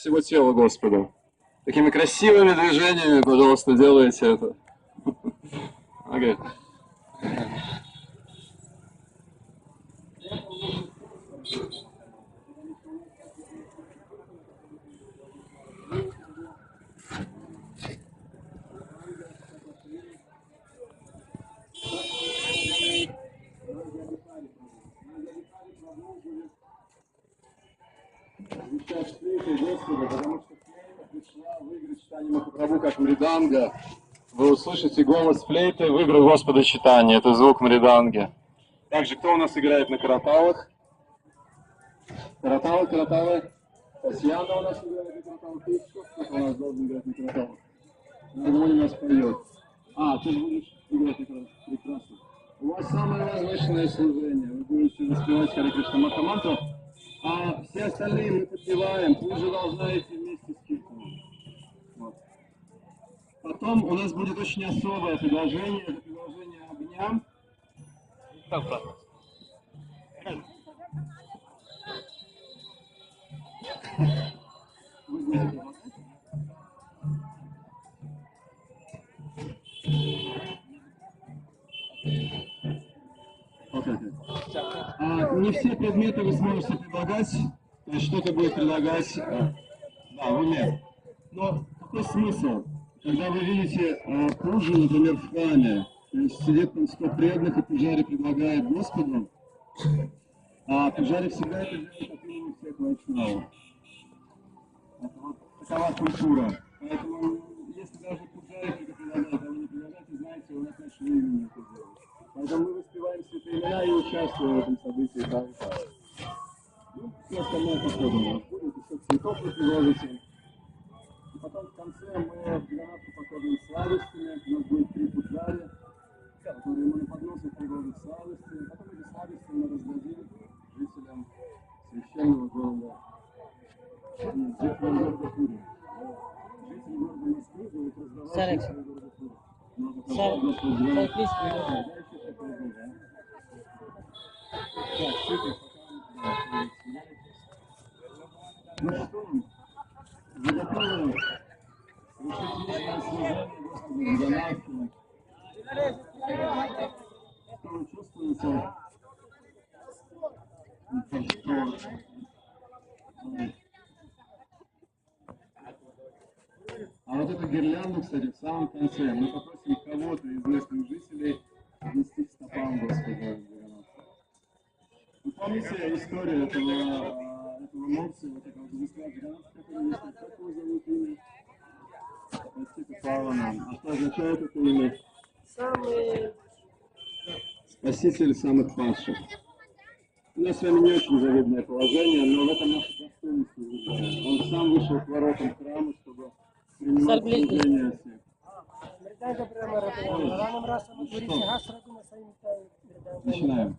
всего тела Господу. Такими красивыми движениями, пожалуйста, делайте это. Окей. Сейчас флейта Господа, потому что флейта пришла выиграть читание Махапрабху как мриданга. Вы услышите голос флейты в играх Господа читания. Это звук мриданги. Также кто у нас играет на караталах? Караталы. Татьяна у нас играет на караталах. Кто у нас должен играть на караталах? Гармония у нас поет. Ты будешь играть на караталах. Прекрасно. У вас самое возвышенное служение. Вы будете воспевать Харе Кришна Махамантру. А все остальные мы подпеваем. Вы же должны идти вместе с Киртаном. Вот. Потом у нас будет очень особое предложение. Это предложение огня. Как, брат? Вы будете помогать? Не все предметы вы сможете предлагать, то есть что-то будет предлагать, в уме. Но какой смысл, когда вы видите пуджу, например, в храме, то есть сидит там 100 преданных, и пуджари предлагает Господу, а пуджари всегда это делают от имени всех вайшнавов. Это вот такова культура. Поэтому, если даже пуджари только предлагают, а вы не предлагаете, знаете, у нас нашего имени это делают. Поэтому мы воспеваем святые имена и участвуем в этом событии. Ну, все остальное походу у нас будет, еще цветов вы приложите. И потом в конце мы в гранатку покормим сладостями, у нас будет 3 пуджари, которые мы на подносах приложим сладости. Потом эти сладости мы раздадим жителям священного города. Жителям города Пури. Жители города Москвы будут раздавать жителям города Пури. Ну что, вы готовы совершить служение Господу Джаганатху? Что вы чувствуете? А вот эту гирлянду, кстати, в самом конце мы попросим кого-то из местных жителей нести к стопам Господа Джаганатха. Вы помните историю этого мопса, вот этого божества Джаганатха, который есть, как его зовут имя? Простите, Павана. А что означает это имя? Спаситель самых падших. У нас с вами не очень завидное положение, но в этом наше достоинство. Он сам вышел к воротам храма, чтобы принимать служение всех. Начинаем.